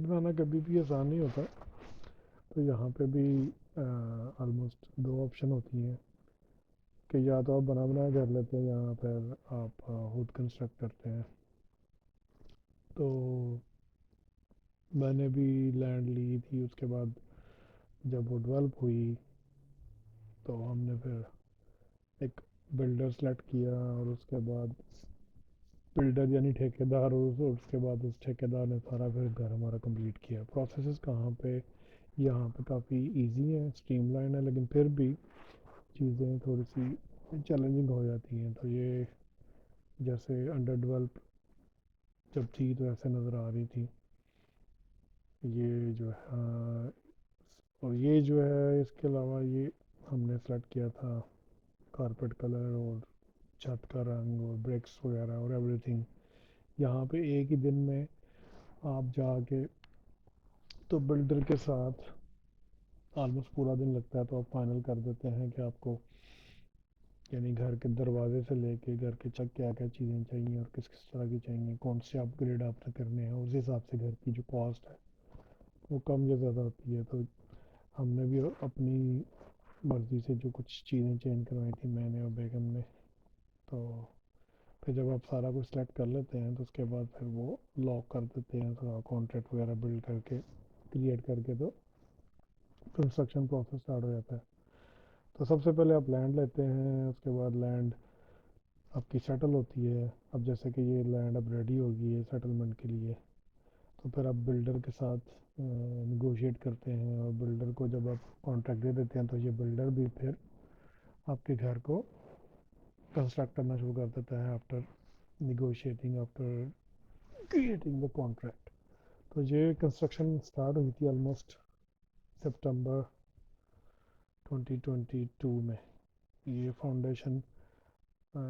بنانا کبھی بھی آسان نہیں ہوتا. تو یہاں پہ بھی آلموسٹ دو آپشن ہوتی ہیں کہ یا تو آپ بنا کر لیتے ہیں یا پھر آپ خود کنسٹرکٹ کرتے ہیں. تو میں نے بھی لینڈ لی تھی، اس کے بعد جب وہ ڈیولپ ہوئی تو ہم نے پھر ایک بلڈر سلیکٹ کیا، اور اس کے بعد بلڈر یعنی ٹھیکیدار، اور اس کے بعد اس ٹھیکیدار نے سارا پھر گھر ہمارا کمپلیٹ کیا. پروسیسز کہاں پہ یہاں پہ کافی ایزی ہیں، اسٹریم لائن ہے، لیکن پھر بھی چیزیں تھوڑی سی چیلنجنگ ہو جاتی ہیں. تو یہ جیسے انڈر ڈیولپ جب تھی تو ایسے نظر آ رہی تھی. یہ جو ہے اور یہ جو ہے اس کے علاوہ یہ ہم نے سلیکٹ کیا تھا کارپیٹ کلر اور چھت کا رنگ اور بریکس وغیرہ اور ایوری تھنگ. یہاں پہ ایک ہی دن میں آپ جا کے تو بلڈر کے ساتھ آلموسٹ پورا دن لگتا ہے، تو آپ فائنل کر دیتے ہیں کہ آپ کو یعنی گھر کے دروازے سے لے کے گھر کے چک کیا کیا چیزیں چاہیے اور کس کس طرح کی چاہیے، کون سے اپ گریڈ آپ نے کرنے ہیں، اس حساب سے گھر کی جو کاسٹ ہے وہ کم یا زیادہ ہوتی ہے. تو ہم نے بھی اپنی مرضی سے جو کچھ چیزیں چینج کروائی تھیں میں نے اور بیگم نے. تو پھر جب آپ سارا کچھ سلیکٹ کر لیتے ہیں تو اس کے بعد پھر وہ لاک کر دیتے ہیں تھوڑا کانٹریکٹ وغیرہ بلڈ کر کے کریٹ کر کے، تو کنسٹرکشن پروسیس اسٹارٹ ہو جاتا ہے. تو سب سے پہلے آپ لینڈ لیتے ہیں، اس کے بعد لینڈ آپ کی سیٹل ہوتی ہے. اب جیسے کہ یہ لینڈ اب ریڈی ہوگی ہے سیٹلمنٹ کے لیے، تو پھر آپ بلڈر کے ساتھ نیگوشیٹ کرتے ہیں، اور بلڈر کو جب آپ کانٹریکٹ دے دیتے ہیں تو یہ بلڈر بھی پھر آپ کے گھر کو کنسٹرکٹ کرنا شروع کر دیتا ہے after negotiating, after creating the contract. تو یہ کنسٹرکشن اسٹارٹ ہوئی تھی آلموسٹ سپٹمبر 2022 میں. یہ فاؤنڈیشن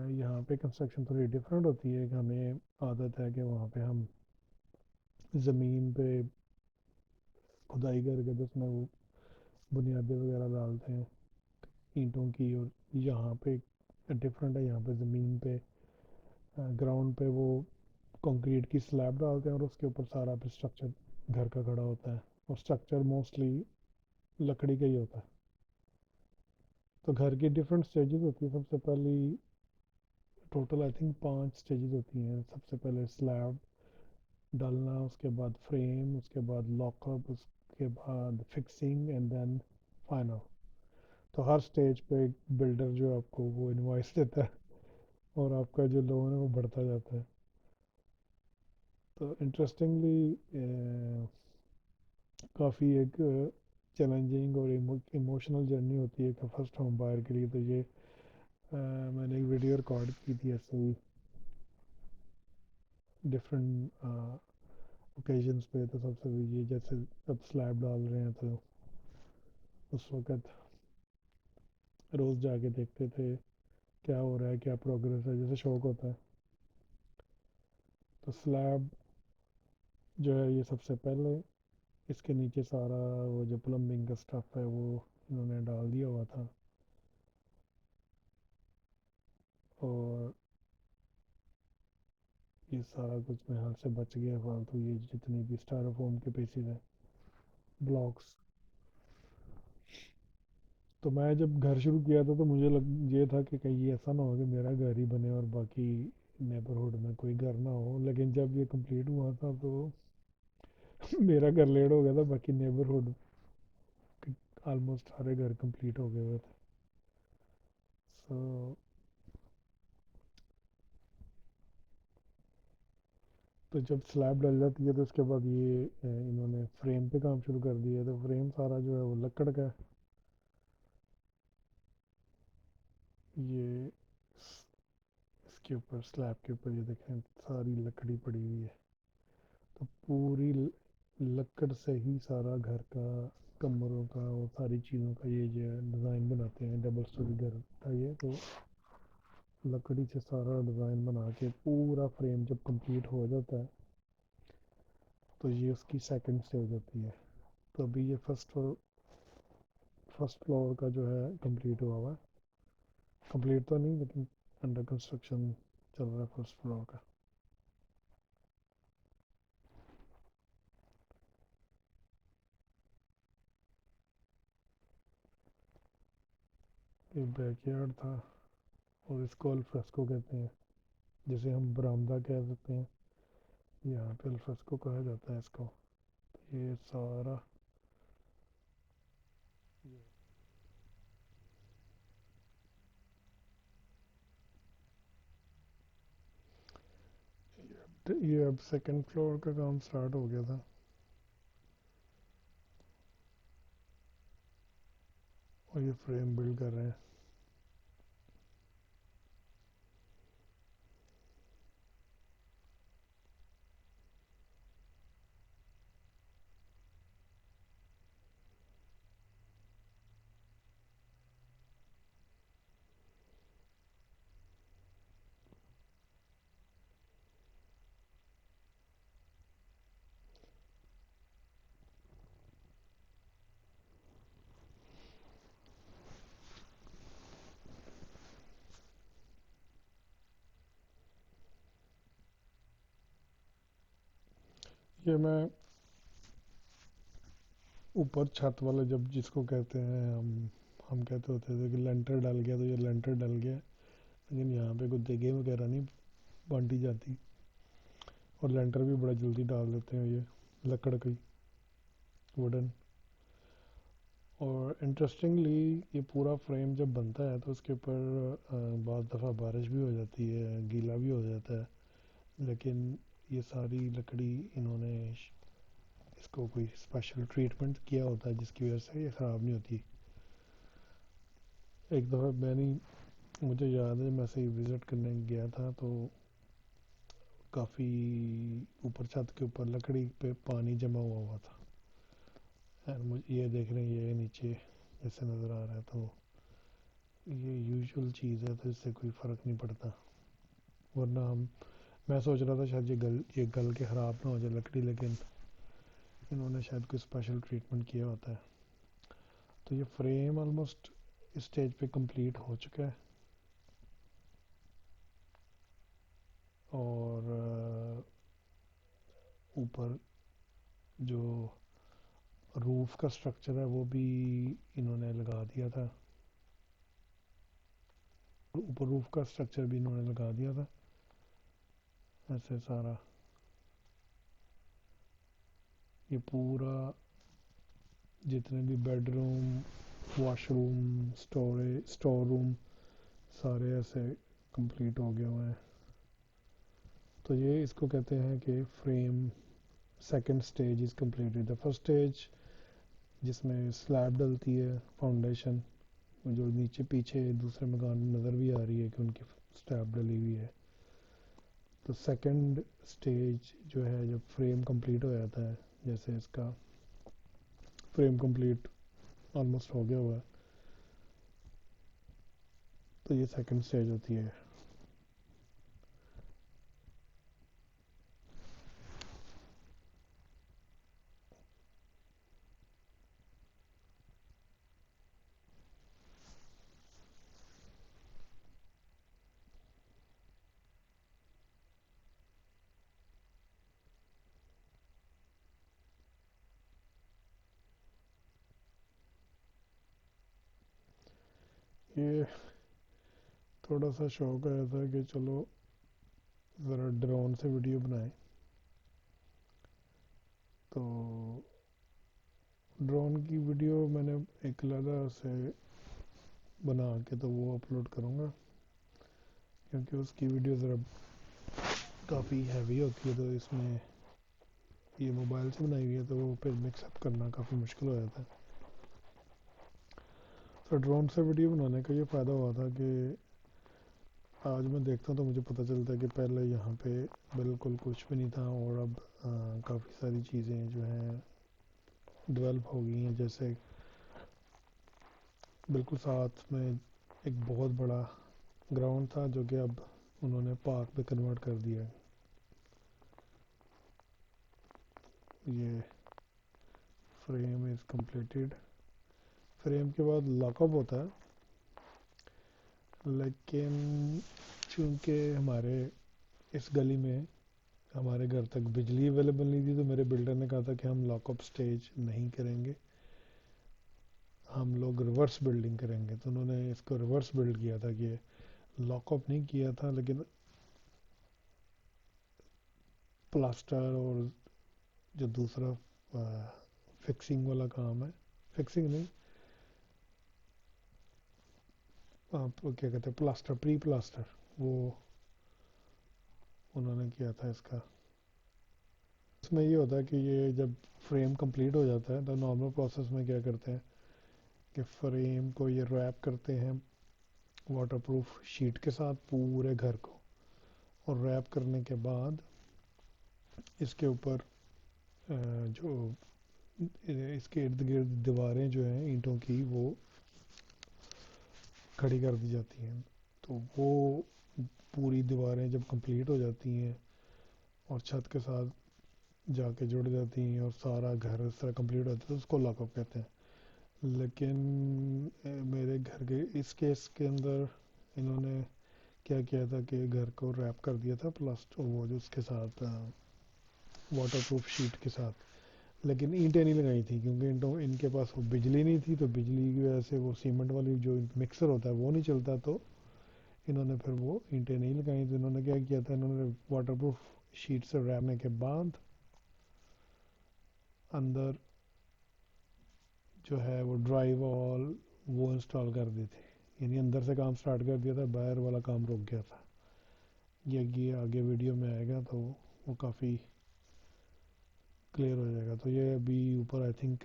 یہاں پہ کنسٹرکشن تھوڑی ڈفرینٹ ہوتی ہے کہ ہمیں عادت ہے کہ وہاں پہ ہم زمین پہ کھدائی کر کے اس میں وہ بنیادیں وغیرہ ڈالتے ہیں اینٹوں کی، اور یہاں پہ ڈفرینٹ ہے. یہاں پہ زمین پہ گراؤنڈ پہ وہ کنکریٹ کی سلیب ڈالتے ہیں اور اس کے اوپر سارا پھر اسٹرکچر گھر کا کھڑا ہوتا ہے، اور اسٹرکچر موسٹلی لکڑی کا ہی ہوتا ہے. تو گھر کی ڈفرینٹ سٹیجز ہوتی ہیں. سب سے پہلی ٹوٹل آئی تھنک 5 سٹیجز ہوتی ہیں. سب سے پہلے سلیب ڈالنا، اس کے بعد فریم، اس کے بعد لاک اپ، اس کے بعد فکسنگ اینڈ دین فائنل. تو ہر سٹیج پہ بلڈر جو آپ کو وہ انوائس دیتا ہے اور آپ کا جو لون ہے وہ بڑھتا جاتا ہے. تو انٹرسٹنگلی کافی ایک چیلنجنگ اور ایموشنل جرنی ہوتی ہے کہ فرسٹ ہوم بائر کے لیے. تو یہ میں نے ایک ویڈیو ریکارڈ کی تھی ایسے ہی ڈفرینٹ اوکیزنس پہ. تو سب سے یہ جیسے اب سلیب ڈال رہے ہیں تو اس وقت روز جا کے دیکھتے تھے کیا ہو رہا ہے، کیا پروگریس ہے، جیسے شوق ہوتا ہے. تو سلیب جو ہے یہ سب سے پہلے، اس کے نیچے سارا وہ جو پلمبنگ کا سٹف ہے وہ انہوں نے ڈال دیا ہوا تھا. اور یہ سارا کچھ میرے ہاتھ سے بچ گیا فالتو، یہ جتنی بھی اسٹائروفوم کے پیسز ہیں، بلاکس. تو میں جب گھر شروع کیا تھا تو مجھے یہ تھا کہ کہیں ایسا نہ ہو کہ میرا گھر ہی بنے اور باقی نیبرہڈ میں کوئی گھر نہ ہو. لیکن جب یہ کمپلیٹ ہوا تھا تو میرا گھر لیٹ ہو گیا تھا، باقی نیبرہڈ آلموسٹ سارے گھر کمپلیٹ ہو گئے ہوئے تھے. سو تو جب سلیب ڈل جاتی ہے تو اس کے بعد یہ انہوں نے فریم پہ کام شروع کر دیا. تو فریم سارا جو ہے وہ لکڑ کا ہے. یہ اس کے اوپر سلیب کے اوپر یہ دیکھیں ساری لکڑی پڑی ہوئی ہے. تو پوری لکڑ سے ہی سارا گھر کا کمروں کا اور ساری چیزوں کا یہ جو ہے ڈیزائن بناتے ہیں. ڈبل سٹوری گھر تھا یہ، تو لکڑی سے سارا ڈیزائن بنا کے پورا فریم جب کمپلیٹ ہو جاتا ہے تو یہ اس کی سیکنڈ اسٹیج ہوتی ہے. تو ابھی یہ فرسٹ فلور کا جو ہے کمپلیٹ ہوا ہوا ہے. کمپلیٹ تو نہیں لیکن انڈر کنسٹرکشن چل رہا ہے فرسٹ فلور کا. یہ بیک یارڈ تھا اور اس کو الفریسکو کہتے ہیں، جسے ہم برآمدہ کہہ سکتے ہیں، یہاں پہ الفریسکو کہا جاتا ہے اس کو. یہ سارا یہ اب سیکنڈ فلور کا کام سٹارٹ ہو گیا تھا. اور یہ فریم بلڈ کر رہے ہیں. یہ میں اوپر چھت والے جب جس کو کہتے ہیں ہم کہتے ہوتے تھے کہ لینٹر ڈل گیا، تو یہ لینٹر ڈل گیا. لیکن یہاں پہ کوئی دیگیں وغیرہ نہیں بانٹی جاتی، اور لینٹر بھی بڑا جلدی ڈال دیتے ہیں یہ لکڑ کی، ووڈن. اور انٹرسٹنگلی یہ پورا فریم جب بنتا ہے تو اس کے اوپر بعض دفعہ بارش بھی ہو جاتی ہے، گیلا بھی ہو جاتا ہے. لیکن یہ ساری لکڑی انہوں نے اس کو کوئی اسپیشل ٹریٹمنٹ کیا ہوتا ہے جس کی وجہ سے یہ خراب نہیں ہوتی. ایک دفعہ میں نے، مجھے یاد ہے میں سے وزٹ کرنے گیا تھا تو کافی اوپر چھت کے اوپر لکڑی پہ پانی جمع ہوا تھا. یہ دیکھ رہے ہیں یہ نیچے جیسے نظر آ رہا ہے، تو یہ یوزول چیز ہے تو اس سے کوئی فرق نہیں پڑتا. ورنہ میں سوچ رہا تھا شاید یہ گل کے خراب نہ ہو جائے لکڑی، لیکن انہوں نے شاید کوئی اسپیشل ٹریٹمنٹ کیا ہوتا ہے. تو یہ فریم آلموسٹ اس اسٹیج پہ کمپلیٹ ہو چکا ہے. اور اوپر جو روف کا سٹرکچر ہے وہ بھی انہوں نے لگا دیا تھا. اوپر روف کا سٹرکچر بھی انہوں نے لگا دیا تھا. ایسے سارا یہ پورا جتنے بھی bed room, wash room, store room, سارے ایسے کمپلیٹ ہو گئے ہوئے ہیں. تو یہ اس کو کہتے ہیں کہ frame second stage is completed. The first stage جس میں سلیب ڈلتی ہے، فاؤنڈیشن جو نیچے پیچھے دوسرے مکان میں نظر بھی آ رہی ہے کہ ان کی سلیب ڈلی ہوئی ہے. تو سیکنڈ سٹیج جو ہے جب فریم کمپلیٹ ہو جاتا ہے، جیسے اس کا فریم کمپلیٹ آلموسٹ ہو گیا ہوا ہے، تو یہ سیکنڈ سٹیج ہوتی ہے. یہ تھوڑا سا شوق آیا تھا کہ چلو ذرا ڈرون سے ویڈیو بنائیں. تو ڈرون کی ویڈیو میں نے ایک علیحدہ سے بنا کے تو وہ اپلوڈ کروں گا، کیونکہ اس کی ویڈیو ذرا کافی ہیوی ہوتی ہے، تو اس میں یہ موبائل سے بنائی ہوئی ہے تو وہ پھر مکس اپ کرنا کافی مشکل ہو جاتا ہے. تو ڈرون سے ویڈیو بنانے کا یہ فائدہ ہوا تھا کہ آج میں دیکھتا ہوں تو مجھے پتہ چلتا ہے کہ پہلے یہاں پہ بالکل کچھ بھی نہیں تھا، اور اب کافی ساری چیزیں جو ہیں ڈیولپ ہو گئی ہیں. جیسے بالکل ساتھ میں ایک بہت بڑا گراؤنڈ تھا جو کہ اب انہوں نے پارک پہ کنورٹ کر دیا ہے. یہ فریم از کمپلیٹڈ. فریم کے بعد لاک اپ ہوتا ہے، لیکن چونکہ ہمارے اس گلی میں ہمارے گھر تک بجلی اویلیبل نہیں تھی، تو میرے بلڈر نے کہا تھا کہ ہم لاک اپ سٹیج نہیں کریں گے، ہم لوگ ریورس بلڈنگ کریں گے، تو انہوں نے اس کو ریورس بلڈ کیا تھا کہ لاک اپ نہیں کیا تھا، لیکن پلاسٹر اور جو دوسرا فکسنگ والا کام ہے، فکسنگ نہیں، آپ کیا کہتے ہیں، پلاسٹر، پری پلاسٹر، وہ انہوں نے کیا تھا اس کا۔ اس میں یہ ہوتا ہے کہ یہ جب فریم کمپلیٹ ہو جاتا ہے تو نارمل پروسیس میں کیا کرتے ہیں کہ فریم کو یہ ریپ کرتے ہیں واٹر پروف شیٹ کے ساتھ پورے گھر کو، اور ریپ کرنے کے بعد اس کے اوپر جو اس کے ارد گرد دیواریں جو ہیں اینٹوں کی وہ کھڑی کر دی جاتی ہیں، تو وہ پوری دیواریں جب کمپلیٹ ہو جاتی ہیں اور چھت کے ساتھ جا کے جڑ جاتی ہیں اور سارا گھر اس طرح کمپلیٹ ہوتا ہے تو اس کو لاک اپ کہتے ہیں۔ لیکن میرے گھر کے اس کیس کے اندر انہوں نے کیا کیا تھا کہ گھر کو ریپ کر دیا تھا پلاسٹر، وہ جو اس کے ساتھ واٹر پروف شیٹ کے ساتھ، لیکن اینٹیں نہیں لگائی تھیں کیونکہ اینٹوں ان کے پاس وہ بجلی نہیں تھی، تو بجلی کی وجہ سے وہ سیمنٹ والی جو مکسر ہوتا ہے وہ نہیں چلتا، تو انہوں نے پھر وہ اینٹیں نہیں لگائیں۔ تو انہوں نے کیا کیا تھا، انہوں نے واٹر پروف شیٹ سے ریپنے کے بعد اندر جو ہے وہ ڈرائی وال وہ انسٹال کر دی تھی، یعنی اندر سے کام سٹارٹ کر دیا تھا، باہر والا کام رک گیا تھا۔ یہ آگے ویڈیو میں آئے گا تو وہ کافی کلیئر ہو جائے گا۔ تو یہ ابھی اوپر آئی تھنک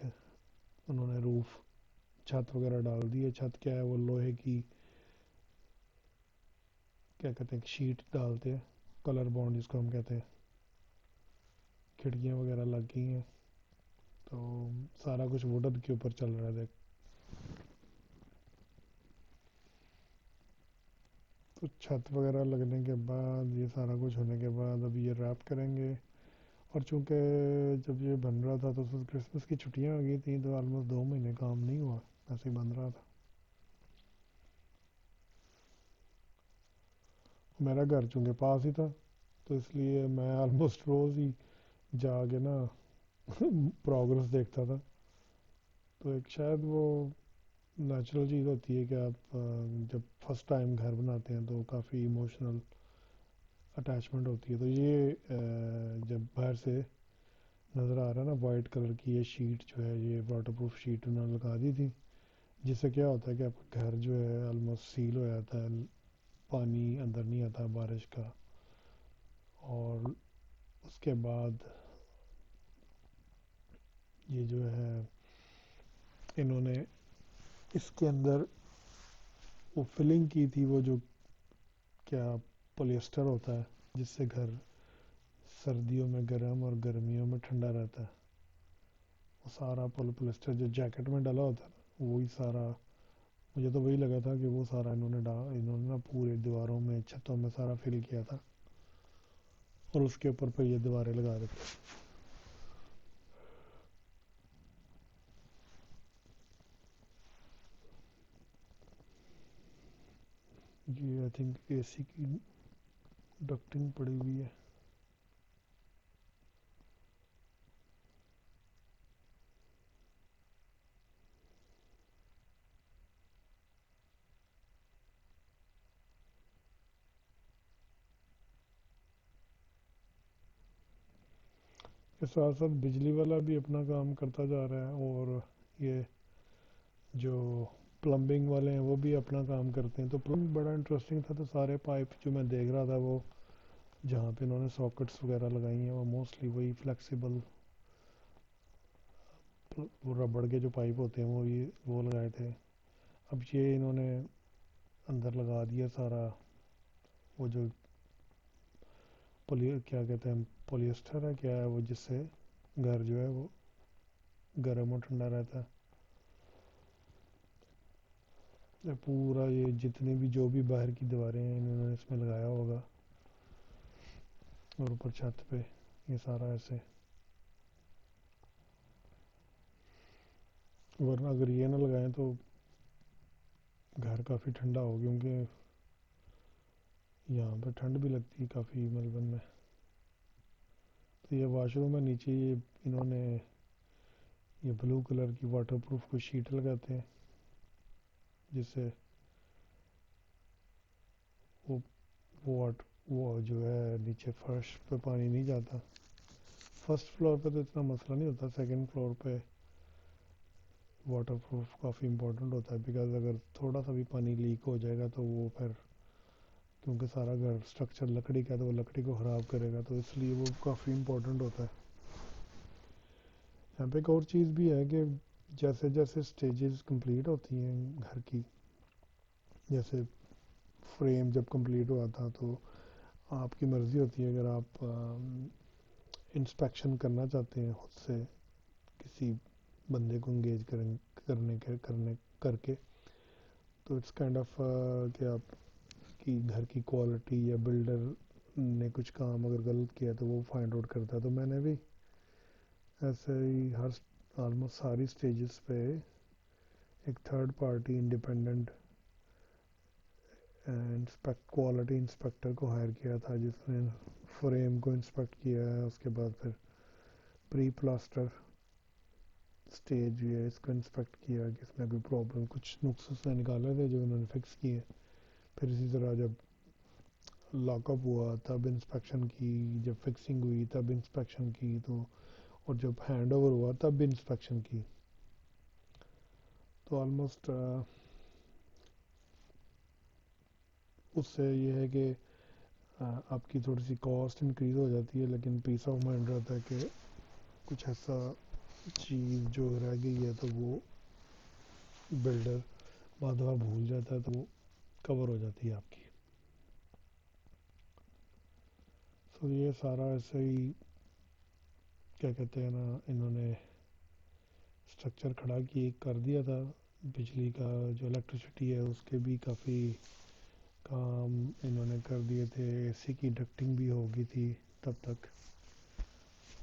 انہوں نے روف چھت وغیرہ ڈال دی ہے۔ چھت کیا ہے، وہ لوہے کی کیا کہتے ہیں شیٹ ڈالتے ہیں، کلر بانڈ جس کو ہم کہتے ہیں، کھڑکیاں وغیرہ لگ گئی ہیں، تو سارا کچھ ووڈن کے اوپر چل رہا ہے دیکھ۔ تو چھت وغیرہ لگنے کے بعد، یہ سارا کچھ ہونے کے بعد اب یہ ریپ کریں گے، اور چونکہ جب یہ بن رہا تھا تو کرسمس کی چھٹیاں ہو گئی تھیں، تو آلموسٹ 2 مہینے کام نہیں ہوا، ایسے ہی بن رہا تھا۔ میرا گھر چونکہ پاس ہی تھا تو اس لیے میں آلموسٹ روز ہی جا کے نا پروگرس دیکھتا تھا۔ تو ایک شاید وہ نیچرل چیز ہوتی ہے کہ آپ جب فرسٹ ٹائم گھر بناتے ہیں تو کافی ایموشنل اٹیچمنٹ ہوتی ہے، تو یہ جب باہر سے نظر آ رہا ہے نا وائٹ کلر کی یہ شیٹ جو ہے، یہ واٹر پروف شیٹ انہوں نے لگا دی تھی، جس سے کیا ہوتا ہے کہ آپ کا گھر جو ہے آلموسٹ سیل ہو جاتا ہے، پانی اندر نہیں آتا بارش کا۔ اور اس کے بعد یہ جو ہے انہوں نے اس کے اندر وہ فلنگ کی تھی، وہ جو کیا پولیسٹر ہوتا ہے جس سے گھر سردیوں میں گرم اور گرمیوں میں ٹھنڈا رہتا ہے، وہ سارا پولیسٹر جو جیکٹ میں ڈالا ہوتا ہے نا، وہی سارا، مجھے تو وہی لگا تھا کہ وہ سارا انہوں نے نا پورے دیواروں میں چھتوں میں سارا فل کیا تھا، اور اس کے اوپر پہ یہ دیواریں لگا دیتے۔ یہ آئی تھنک اے سی کی ڈکٹنگ پڑی ہوئی ہے۔ کے ساتھ ساتھ بجلی والا بھی اپنا کام کرتا جا رہا ہے، اور یہ جو پلمبنگ والے ہیں وہ بھی اپنا کام کرتے ہیں۔ تو پلمبنگ بڑا انٹرسٹنگ تھا، تو سارے پائپ جو میں دیکھ رہا تھا وہ جہاں پہ انہوں نے ساکٹس وغیرہ لگائی ہیں وہ موسٹلی وہی فلیکسیبل وہ ربڑ کے جو پائپ ہوتے ہیں وہ لگائے تھے۔ اب یہ انہوں نے اندر لگا دیا سارا وہ جو کیا کہتے ہیں پولیسٹر ہے کیا ہے وہ، جس سے گھر جو ہے وہ گرم اور ٹھنڈا رہتا ہے۔ پورا یہ جتنے بھی جو بھی باہر کی دیواریں ہیں انہوں نے اس میں لگایا ہوگا، اور اوپر چھت پہ یہ سارا ایسے، ورنہ اگر یہ نہ لگائیں تو گھر کافی ٹھنڈا ہو، کیونکہ یہاں پہ ٹھنڈ بھی لگتی ہے کافی میلبرن میں۔ تو یہ واش روم ہے، نیچے یہ انہوں نے یہ بلو کلر کی واٹر پروف کو شیٹ لگاتے ہیں، جس سے وہ وہ جو ہے نیچے فرش پہ پانی نہیں جاتا. فرسٹ فلور پہ تو اتنا مسئلہ نہیں ہوتا, سیکنڈ فلور پہ واٹر پروف کافی امپورٹنٹ ہوتا ہے, بیکاز اگر تھوڑا سا بھی پانی لیک ہو جائے گا تو وہ پھر, کیونکہ سارا گھر اسٹرکچر لکڑی کا ہے تو وہ لکڑی کو خراب کرے گا, تو اس لیے وہ کافی امپورٹنٹ ہوتا ہے. یہاں پہ ایک اور چیز بھی ہے کہ جیسے جیسے سٹیجز کمپلیٹ ہوتی ہیں گھر کی, جیسے فریم جب کمپلیٹ ہوا تھا تو آپ کی مرضی ہوتی ہے, اگر آپ انسپیکشن کرنا چاہتے ہیں خود سے کسی بندے کو انگیج کر کے, تو اٹس کائنڈ آف کہ آپ کی گھر کی کوالٹی یا بلڈر نے کچھ کام اگر غلط کیا تو وہ فائنڈ آؤٹ کرتا ہے. تو میں نے بھی ایسے ہی آلموسٹ ساری سٹیجز پہ ایک third party independent quality inspector کو ہائر کیا تھا, جس نے فریم کو انسپیکٹ کیا ہے, اس کے بعد پھر پری پلاسٹر سٹیج بھی ہے اس کو انسپیکٹ کیا کہ اس میں کوئی پرابلم, کچھ نقص اس نے نکالے تھے جو انہوں نے فکس کیے. پھر اسی طرح جب لاک اپ ہوا تب انسپیکشن کی, جب فکسنگ ہوئی تب انسپیکشن کی, تو اور جب ہینڈ اوور ہوا تب بھی انسپیکشن کی. تو آلموسٹ اس سے یہ ہے کہ آپ کی تھوڑی سی کاسٹ انکریز ہو جاتی ہے, لیکن پیس آف مائنڈ رہتا ہے کہ کچھ ایسا چیز جو رہ گئی ہے تو وہ بلڈر بعد دفعہ بھول جاتا ہے, تو وہ کور ہو جاتی ہے آپ کی. سو یہ سارا ایسے ہی کیا کہتے ہیں نا, انہوں نے اسٹرکچر کھڑا کر دیا تھا. بجلی کا جو الیکٹریسٹی ہے اس کے بھی کافی کام انہوں نے کر دیے تھے, اے سی کی ڈکٹنگ بھی ہو گئی تھی تب تک.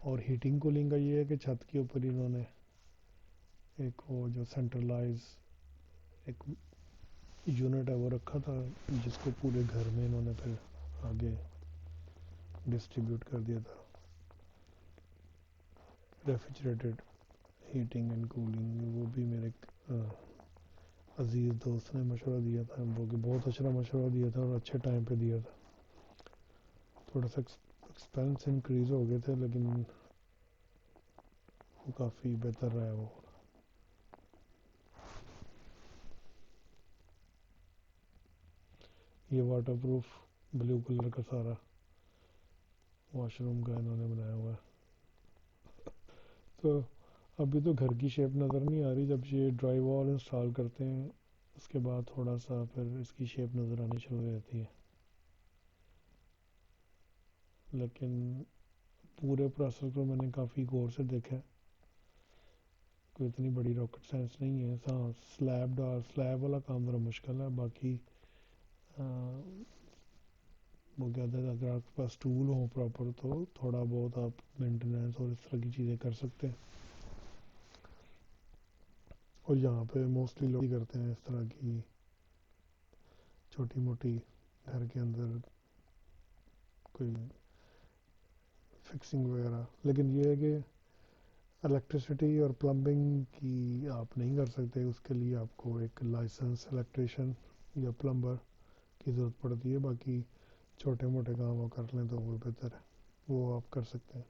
اور ہیٹنگ کولنگ کا یہ ہے کہ چھت کے اوپر انہوں نے ایک وہ جو سینٹرلائز ایک یونٹ ہے وہ رکھا تھا, جس کو پورے گھر میں انہوں نے پھر آگے ڈسٹریبیوٹ کر دیا تھا. ریفریجریٹڈ ہیٹنگ اینڈ کولنگ, وہ بھی میرے عزیز دوست نے مشورہ دیا تھا, وہ کہ بہت اچھا مشورہ دیا تھا اور اچھے ٹائم پہ دیا تھا. تھوڑا سا ایکسپینس انکریز ہو گئے تھے, لیکن وہ کافی بہتر رہا وہ. یہ واٹر پروف بلیو کلر کا سارا واش روم کا انہوں نے بنایا ہوا ہے. تو ابھی تو گھر کی شیپ نظر نہیں آ رہی, جب یہ ڈرائی وال انسٹال کرتے ہیں اس کے بعد تھوڑا سا پھر اس کی شیپ نظر آنی شروع ہو جاتی ہے. لیکن پورے پروسیس کو میں نے کافی غور سے دیکھا ہے, کوئی اتنی بڑی راکٹ سائنس نہیں ہے. ہاں سلیب والا کام ذرا مشکل ہے, باقی وہ کہتے ہیں اگر آپ کے پاس ٹول ہوں پراپر تو تھوڑا بہت آپ مینٹیننس اور اس طرح کی چیزیں کر سکتے ہیں. اور یہاں پہ موسٹلی لوگ کرتے ہیں اس طرح کی چھوٹی موٹی گھر کے اندر کوئی فکسنگ وغیرہ. لیکن یہ ہے کہ الیکٹریسٹی اور پلمبنگ کی آپ نہیں کر سکتے, اس کے لیے آپ کو ایک لائسنس الیکٹریشین یا پلمبر کی ضرورت پڑتی ہے. باقی چھوٹے موٹے کام وہ کر لیں تو وہ بہتر ہے, وہ آپ کر سکتے ہیں.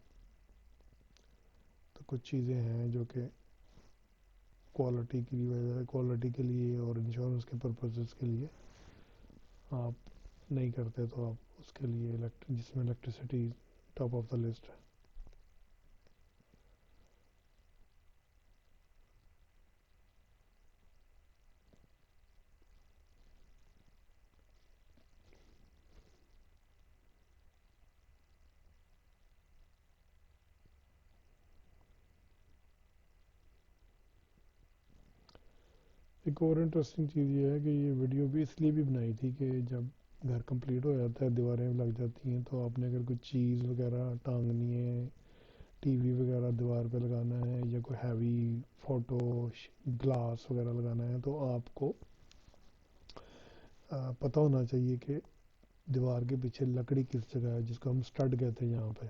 تو کچھ چیزیں ہیں جو کہ کوالٹی کے لیے اور انشورنس کے پرپزز کے لیے آپ نہیں کرتے, تو آپ اس کے لیے جس میں electricity top of the list ہے. ایک اور انٹرسٹنگ چیز یہ ہے کہ یہ ویڈیو بھی اس لیے بھی بنائی تھی کہ جب گھر کمپلیٹ ہو جاتا ہے, دیواریں لگ جاتی ہیں, تو آپ نے اگر کوئی چیز وغیرہ ٹانگنی ہے, ٹی وی وغیرہ دیوار پہ لگانا ہے, یا کوئی ہیوی فوٹو گلاس وغیرہ لگانا ہے, تو آپ کو پتہ ہونا چاہیے کہ دیوار کے پیچھے لکڑی کس جگہ ہے, جس کو ہم سٹڈ کہتے ہیں یہاں پہ.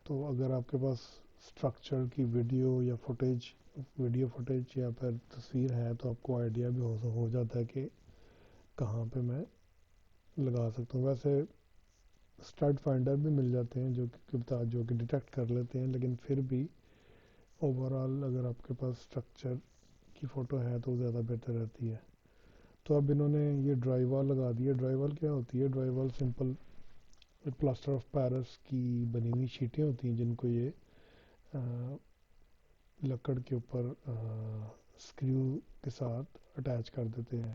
تو اگر آپ کے پاس اسٹرکچر کی ویڈیو فوٹیج یا پھر تصویر ہے تو آپ کو آئیڈیا بھی ہو جاتا ہے کہ کہاں پہ میں لگا سکتا ہوں. ویسے اسٹڈ فائنڈر بھی مل جاتے ہیں جو کہ ڈیٹیکٹ کر لیتے ہیں, لیکن پھر بھی اوور آل اگر آپ کے پاس اسٹرکچر کی فوٹو ہے تو زیادہ بہتر رہتی ہے. تو اب انہوں نے یہ ڈرائی وال لگا دی ہے. ڈرائی وال کیا ہوتی ہے؟ ڈرائی وال سمپل پلاسٹر آف پیرس کی بنی ہوئی شیٹیں ہوتی ہیں جن کو یہ لکڑ کے اوپر اسکریو کے ساتھ اٹیچ کر دیتے ہیں.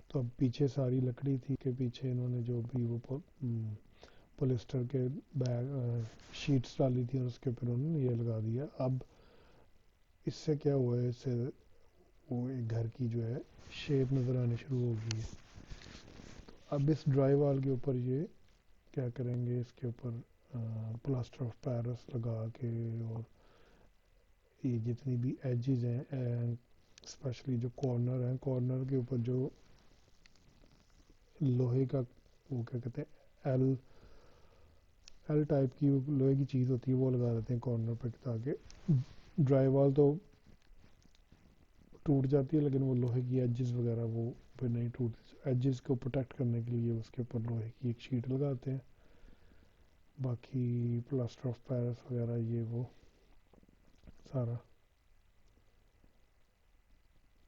تو اب پیچھے ساری لکڑی تھی کہ پیچھے انہوں نے جو بھی وہ پولیسٹر کے بیگ شیٹس ڈالی تھی اور اس کے اوپر انہوں نے یہ لگا دیا. اب اس سے کیا ہوا ہے, اس سے وہ ایک گھر کی جو ہے شیپ نظر آنی شروع ہو گئی ہے. اب اس ڈرائی وال کے اوپر یہ کیا کریں گے, اس کے اوپر پلاسٹر آف پیرس لگا کے اور یہ جتنی بھی ایجز ہیں اسپیشلی جو کارنر ہیں, کارنر کے اوپر جو لوہے کا وہ کیا کہتے ہیں ایل ٹائپ کی لوہے کی چیز ہوتی ہے وہ لگا دیتے ہیں کارنر پہ تاکہ ڈرائی وال تو ٹوٹ جاتی ہے لیکن وہ لوہے کی ایجز وغیرہ وہ پھر نہیں ٹوٹتی. ایجز کو پروٹیکٹ کرنے کے لیے اس کے اوپر لوہے کی ایک شیٹ لگاتے ہیں. باقی پلاسٹر آف پیرس وغیرہ یہ وہ سارا.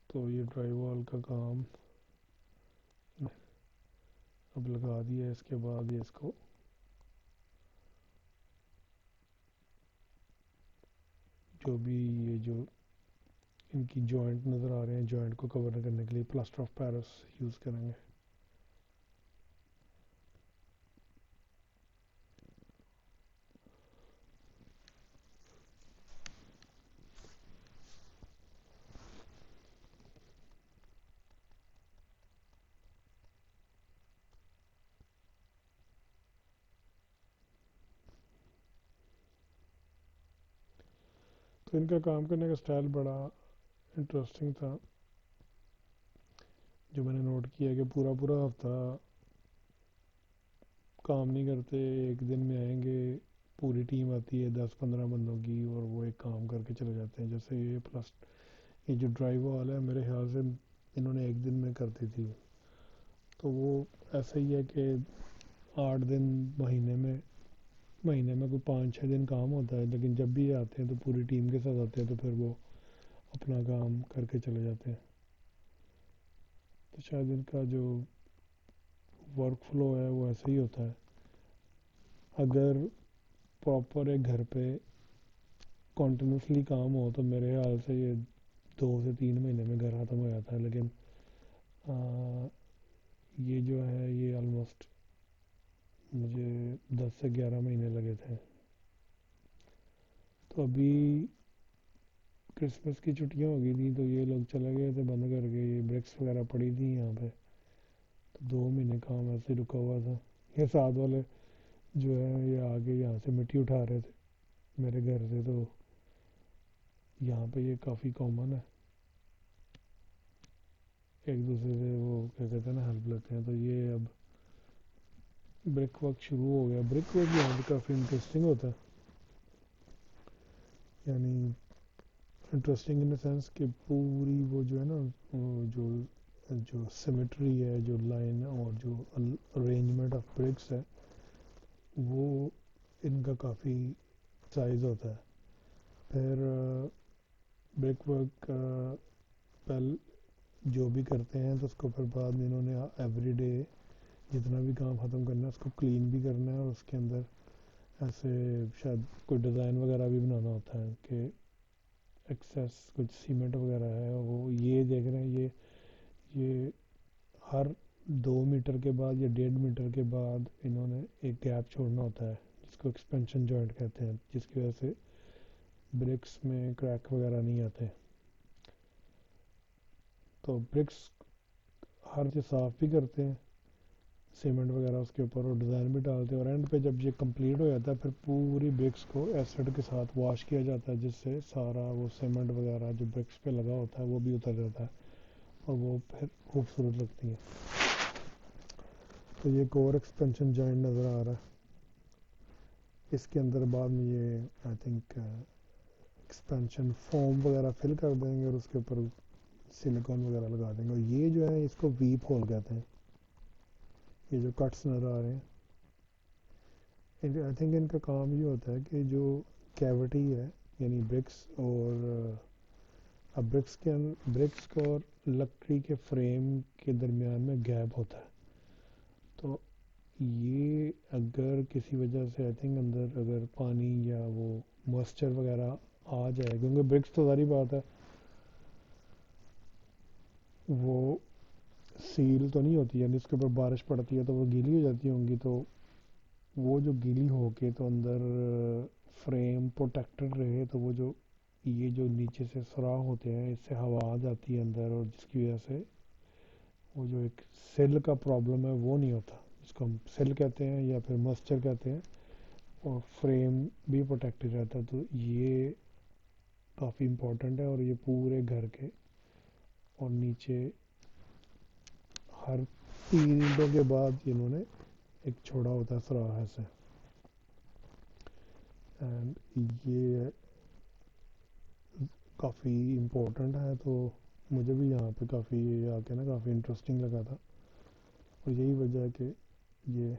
تو یہ ڈرائی وال کا کام اب لگا دیا. اس کے بعد یہ اس کو جو بھی یہ جو ان کی جوائنٹ نظر آ رہے ہیں جوائنٹ کو کور کرنے کے لیے پلاسٹر آف پیرس یوز کریں گے. تو ان کا کام کرنے کا سٹائل بڑا انٹرسٹنگ تھا. جو میں نے نوٹ کیا کہ پورا ہفتہ کام نہیں کرتے, ایک دن میں آئیں گے, پوری ٹیم آتی ہے 10-15 بندوں کی اور وہ ایک کام کر کے چلے جاتے ہیں. جیسے یہ جو ڈرائی وال ہے میرے خیال سے انہوں نے ایک دن میں کر دی تھی. تو وہ ایسا ہی ہے کہ 8 دن مہینے میں کوئی 5-6 دن کام ہوتا ہے, لیکن جب بھی آتے ہیں تو پوری ٹیم کے ساتھ آتے ہیں تو پھر وہ اپنا کام کر کے چلے جاتے ہیں. تو شاید ان کا جو ورک فلو ہے وہ ایسے ہی ہوتا ہے. اگر پراپر ایک گھر پہ کنٹینیوسلی کام ہو تو میرے خیال سے یہ 2 سے 3 مہینے میں گھر ختم ہو جاتا ہے, لیکن یہ جو ہے یہ آلموسٹ مجھے 10 سے 11 مہینے لگے تھے. تو ابھی کرسمس کی چھٹیاں ہو گئی تھیں تو یہ لوگ چلے گئے تھے بند کر کے. یہ برکس وغیرہ پڑی تھیں یہاں پہ, تو 2 مہینے کام ایسے رکا ہوا تھا. یہ ساتھ والے جو ہے یہ آگے یہاں سے مٹی اٹھا رہے تھے میرے گھر سے, تو یہاں پہ یہ کافی کامن ہے, ایک دوسرے سے وہ کیا کہتے ہیں نا ہیلپ لیتے ہیں. تو یہ اب برک ورک شروع ہو گیا. برک ورک یہاں پہ کافی انٹرسٹنگ ہوتا ہے, یعنی انٹرسٹنگ ان دا سینس کہ پوری وہ جو ہے نا وہ جو سیمیٹری ہے, جو لائن اور جو ارینجمنٹ آف برکس ہے وہ ان کا کافی سائز ہوتا ہے. پھر برک ورک جو بھی کرتے ہیں تو اس کو پھر بعد میں انہوں نے ایوری ڈے جتنا بھی کام ختم کرنا ہے اس کو کلین بھی کرنا ہے, اور اس کے اندر ایسے شاید کوئی ڈیزائن وغیرہ بھی بنانا ہوتا ہے کہ ایکسیس کچھ سیمنٹ وغیرہ ہے وہ یہ دیکھ رہے ہیں یہ ہر 2 میٹر کے بعد یا 1.5 میٹر کے بعد انہوں نے ایک گیپ چھوڑنا ہوتا ہے جس کو ایکسپینشن جوائنٹ کہتے ہیں, جس کی وجہ سے برکس میں کریک وغیرہ نہیں آتے. تو برکس ہر چیز صاف بھی کرتے ہیں سیمنٹ وغیرہ اس کے اوپر اور ڈیزائن بھی ڈالتے ہیں, اور اینڈ پہ جب یہ کمپلیٹ ہو جاتا ہے پھر پوری برکس کو ایسڈ کے ساتھ واش کیا جاتا ہے, جس سے سارا وہ سیمنٹ وغیرہ جو برکس پہ لگا ہوتا ہے وہ بھی اتر جاتا ہے اور وہ پھر خوبصورت لگتی ہے. تو یہ ایک اور ایکسپینشن جوائنٹ نظر آ رہا ہے اس کے اندر. بعد میں یہ آئی تھنک ایکسپینشن فوم وغیرہ فل کر دیں گے اور اس کے اوپر سلیکون وغیرہ لگا دیں گے. اور یہ جو ہے اس کو ویپ ہول کہتے ہیں. یہ جو کٹس نظر آ رہے ہیں آئی تھنک ان کا کام یہ ہوتا ہے کہ جو کیوٹی ہے یعنی برکس اور اب برکس کو اور لکڑی کے فریم کے درمیان میں گیپ ہوتا ہے. تو یہ اگر کسی وجہ سے آئی تھنک اندر اگر پانی یا وہ موئسچر وغیرہ آ جائے, کیونکہ برکس تو ظاہری بات ہے وہ سیل تو نہیں ہوتی, یعنی اس کے اوپر بارش پڑتی ہے تو وہ گیلی ہو جاتی ہوں گی, تو وہ جو گیلی ہو کے تو اندر فریم پروٹیکٹڈ رہے, تو وہ جو یہ جو نیچے سے سوراخ ہوتے ہیں اس سے ہوا آ جاتی ہے اندر, اور جس کی وجہ سے وہ جو ایک سیل کا پرابلم ہے وہ نہیں ہوتا, جس کو ہم سیل کہتے ہیں یا پھر موئسچر کہتے ہیں, اور فریم بھی پروٹیکٹڈ رہتا ہے. تو یہ کافی امپورٹنٹ ہے, اور یہ پورے گھر کے اور نیچے ہر 3 اینٹوں کے بعد انہوں نے ایک چھوڑا ہوتا ہے سوراخ ایسے. اینڈ یہ کافی امپورٹنٹ ہے, تو مجھے بھی یہاں پہ کافی آ کے نا کافی انٹرسٹنگ لگا تھا, اور یہی وجہ ہے کہ یہ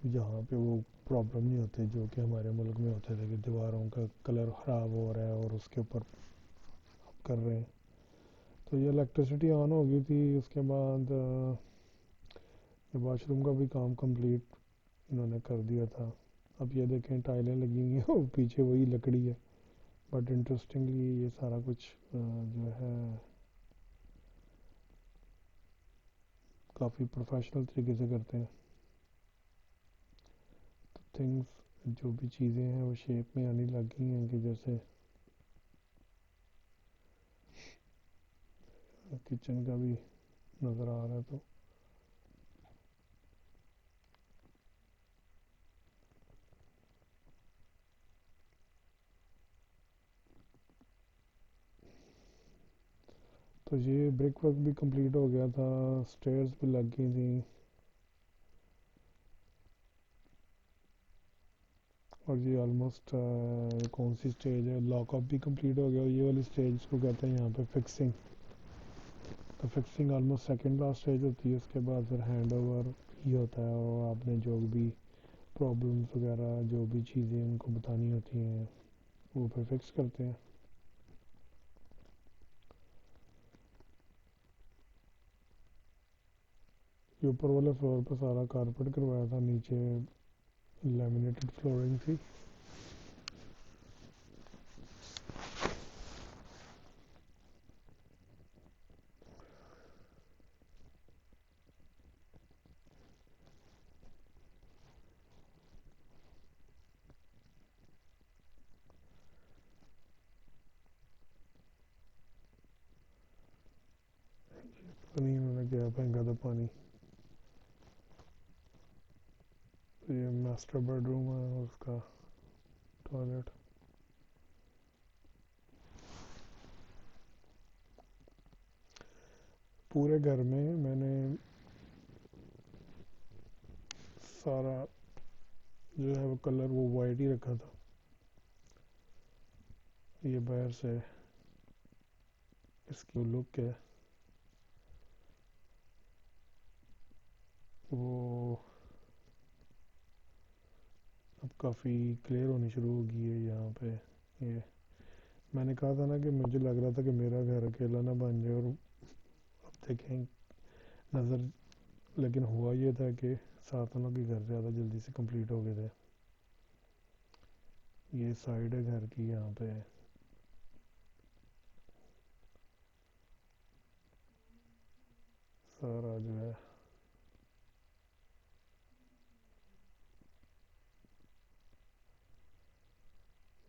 یہاں پہ وہ پرابلم نہیں ہوتے جو کہ ہمارے ملک میں ہوتے تھے کہ دیواروں کا کلر خراب ہو رہا ہے اور اس کے اوپر آپ کر رہے ہیں. تو یہ الیکٹریسٹی آن ہو گئی تھی, اس کے بعد یہ واش روم کا بھی کام کمپلیٹ انہوں نے کر دیا تھا. اب یہ دیکھیں ٹائلیں لگی ہوئی ہیں اور پیچھے وہی لکڑی ہے, بٹ انٹرسٹنگلی یہ سارا کچھ جو ہے کافی پروفیشنل طریقے سے کرتے ہیں. تو تھنگس جو بھی چیزیں ہیں وہ شیپ میں آنے لگ گئی ہیں, کہ جیسے کچن کا بھی نظر آ رہا ہے. تو یہ بریک ورک بھی کمپلیٹ ہو گیا تھا, سٹیئرز بھی لگ گئی تھیں, اور یہ آلموسٹ کون سی سٹیج ہے, لاک اپ بھی کمپلیٹ ہو گیا, اور یہ والی سٹیج اس کو کہتے ہیں یہاں پہ فکسنگ. تو fixing almost second last stage ہوتی ہے, اس کے بعد پھر ہینڈ اوور ہی ہوتا ہے, اور آپ نے جو بھی پرابلمس وغیرہ جو بھی چیزیں ان کو بتانی ہوتی ہیں وہ پھر فکس کرتے ہیں. یہ اوپر والے فلور پہ سارا کارپیٹ کروایا تھا, نیچے لیمینیٹڈ فلورنگ تھی. پتہ نہیں انہوں نے کیا پھینکا تھا پانی. یہ ماسٹر بیڈ روم ہے اور اس کا ٹوائلٹ. پورے گھر میں نے سارا جو ہے وہ کلر وہ وائٹ ہی رکھا تھا. یہ باہر سے اس کی لک ہے وہ اب کافی کلیئر ہونی شروع ہو گئی ہے یہاں پہ. یہ میں نے کہا تھا نا کہ مجھے لگ رہا تھا کہ میرا گھر اکیلا نہ بن جائے, اور اب دیکھیں نظر, لیکن ہوا یہ تھا کہ 7 والوں کے گھر زیادہ جلدی سے کمپلیٹ ہو گئے تھے. یہ سائڈ ہے گھر کی, یہاں پہ سارا جو ہے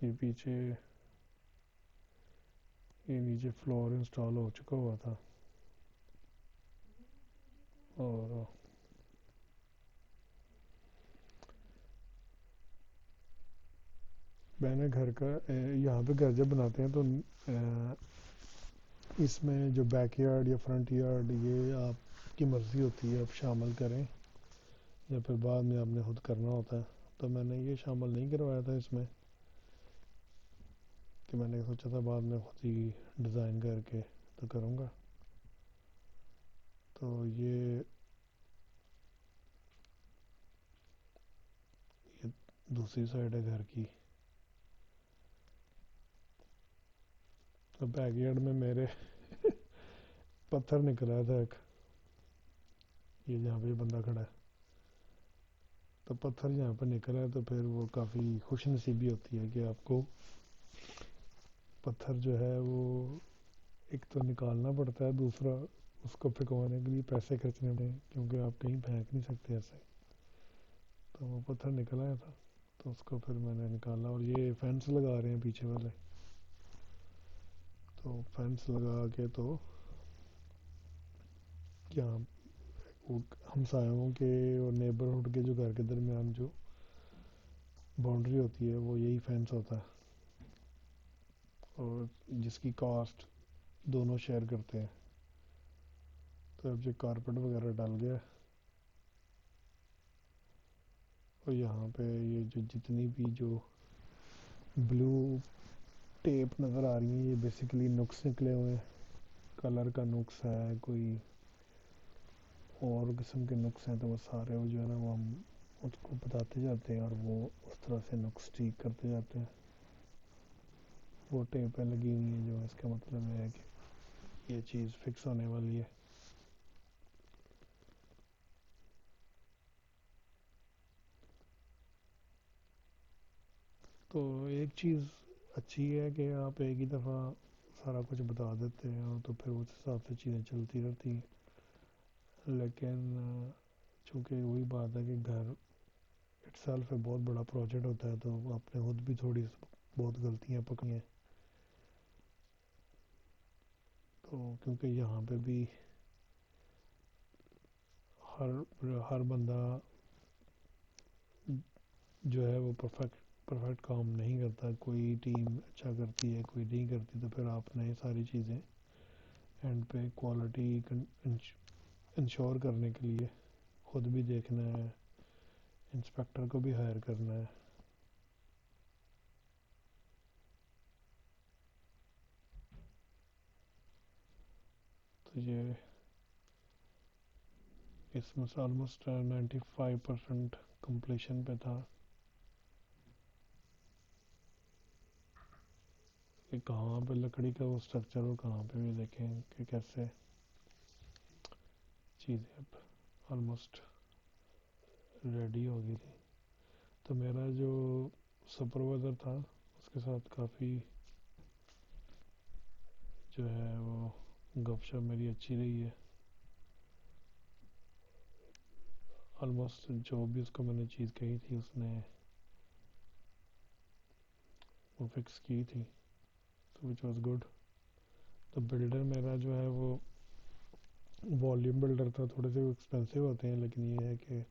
یہ پیچھے یہ نیچے فلور انسٹال ہو چکا ہوا تھا, اور میں نے گھر کا یہاں پہ گھر جب بناتے ہیں تو اس میں جو بیک یارڈ یا فرنٹ یارڈ یہ آپ کی مرضی ہوتی ہے, آپ شامل کریں یا پھر بعد میں آپ نے خود کرنا ہوتا ہے. تو میں نے یہ شامل نہیں کروایا تھا اس میں، کہ میں نے سوچا تھا بعد میں خود ہی ڈیزائن کر کے تو کروں گا. تو یہ دوسری سائڈ ہے گھر کی. تو بیک یارڈ میں میرے پتھر نکل آیا تھا ایک، یہ جہاں پہ یہ بندہ کھڑا ہے، تو پتھر یہاں پہ نکل ہے تو پھر وہ کافی خوش نصیبی ہوتی ہے کہ آپ کو پتھر جو ہے وہ ایک تو نکالنا پڑتا ہے، دوسرا اس کو پھینکوانے کے لیے پیسے خرچنے پڑتے ہیں کیونکہ آپ کہیں پھینک نہیں سکتے ایسے. تو وہ پتھر نکل آیا تھا تو اس کو پھر میں نے نکالا. اور یہ فینس لگا رہے ہیں پیچھے والے، تو فینس لگا کے تو کیا ہمسایوں کے اور نیبرہڈ کے جو گھر کے درمیان جو باؤنڈری ہوتی ہے وہ یہی فینس ہوتا ہے، اور جس کی کاسٹ دونوں شیئر کرتے ہیں. تو اب یہ کارپیٹ وغیرہ ڈال گیا، اور یہاں پہ یہ جو جتنی بھی جو بلو ٹیپ نظر آ رہی ہیں یہ بیسیکلی نکس نکلے ہوئے ہیں. کلر کا نکس ہے، کوئی اور قسم کے نکس ہیں، تو وہ سارے وہ جو ہے نا وہ ہم اس کو بتاتے جاتے ہیں اور وہ اس طرح سے نکس ٹھیک کرتے جاتے ہیں. وہ ٹیپیں لگی ہوئی ہیں جو اس کا مطلب ہے کہ یہ چیز فکس ہونے والی ہے. تو ایک چیز اچھی ہے کہ آپ ایک ہی دفعہ سارا کچھ بتا دیتے ہیں اور تو پھر اس حساب سے چیزیں چلتی رہتی ہیں. لیکن چونکہ وہی بات ہے کہ گھر اٹ سیلف بہت بڑا پروجیکٹ ہوتا ہے، تو آپ نے خود بھی تھوڑی بہت غلطیاں پکڑی ہیں. تو کیونکہ یہاں پہ بھی ہر بندہ جو ہے وہ پرفیکٹ کام نہیں کرتا. کوئی ٹیم اچھا کرتی ہے، کوئی نہیں کرتی، تو پھر آپ نے ساری چیزیں اینڈ پہ کوالٹی انشور کرنے کے لیے خود بھی دیکھنا ہے، انسپیکٹر کو بھی ہائر کرنا ہے. تو یہ اس میں آلموسٹ 95% کمپلیشن پہ تھا. کہ کہاں پہ لکڑی کا وہ اسٹرکچر اور کہاں پہ بھی دیکھیں کہ کیسے چیزیں اب آلموسٹ ریڈی ہو گئی تھی. تو میرا جو سپروائزر تھا اس کے ساتھ کافی جو ہے وہ گپ شپ میری اچھی رہی ہے. آلموسٹ جو بھی اس کو میں نے چیز کہی تھی اس نے وہ فکس کی تھی، تو وچ واز گڈ. تو بلڈر میرا جو ہے وہ والیوم بلڈر تھا. تھوڑے سے ایکسپینسو ہوتے ہیں لیکن یہ ہے کہ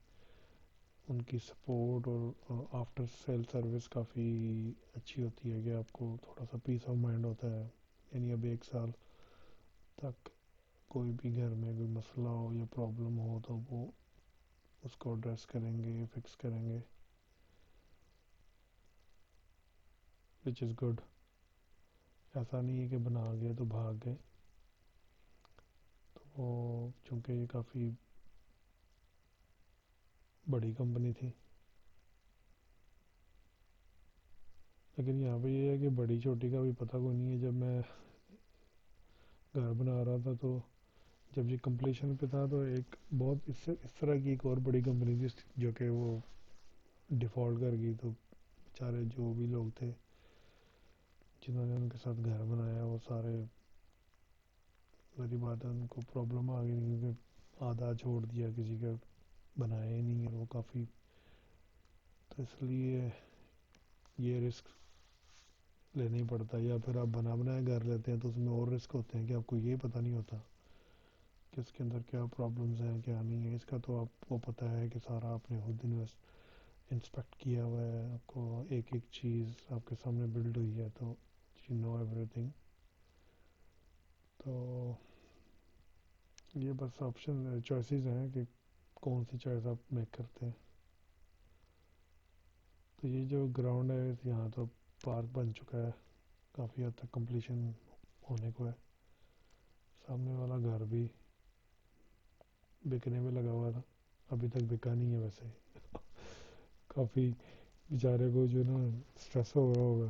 ان کی سپورٹ اور آفٹر سیل سروس کافی اچھی ہوتی ہے کہ آپ کو تھوڑا سا پیس آف مائنڈ ہوتا ہے. یعنی اب 1 سال تک کوئی بھی گھر میں کوئی مسئلہ ہو یا پرابلم ہو تو وہ اس کو ایڈریس کریں گے، فکس کریں گے، وچ از گڈ. ایسا نہیں ہے کہ بنا گئے تو بھاگ گئے. تو وہ چونکہ یہ کافی بڑی کمپنی تھی، لیکن یہاں پہ یہ ہے کہ بڑی چھوٹی کا بھی پتہ کوئی نہیں ہے. جب میں گھر بنا رہا تھا تو جب یہ کمپلیشن پہ تھا تو ایک بہت اس طرح کی ایک اور بڑی کمپنی تھی جو کہ وہ ڈیفالٹ کر گئی. تو بیچارے جو بھی لوگ تھے جنہوں نے ان کے ساتھ گھر بنایا وہ سارے میری بات ہے ان کو پرابلم آ گئی کیونکہ آدھا چھوڑ دیا، کسی کا بنایا ہی نہیں ہے وہ کافی. تو اس لیے یہ رسک لینا ہی پڑتا ہے. یا پھر آپ بنا بنایا گھر لیتے ہیں تو اس میں اور رسک ہوتے ہیں کہ آپ کو یہ پتہ نہیں ہوتا کہ اس کے اندر کیا پرابلمز ہیں کیا نہیں ہے. اس کا تو آپ کو پتہ ہے کہ سارا آپ نے خود انسپیکٹ کیا ہوا ہے، آپ کو ایک ایک چیز آپ کے سامنے بلڈ ہوئی ہے، تو یو نو ایوری تھنگ. تو یہ بس آپشن چوائسیز ہیں کہ کون سی چوائس آپ میک کرتے ہیں. تو یہ جو گراؤنڈ ہے یہاں تو پارک بن چکا ہے، کافی حد تک کمپلیشن ہونے کو ہے. سامنے والا گھر بھی بکنے میں لگا ہوا تھا، ابھی تک بکا نہیں ہے ویسے. کافی بیچارے کو جو نا اسٹریس ہو رہا ہوگا.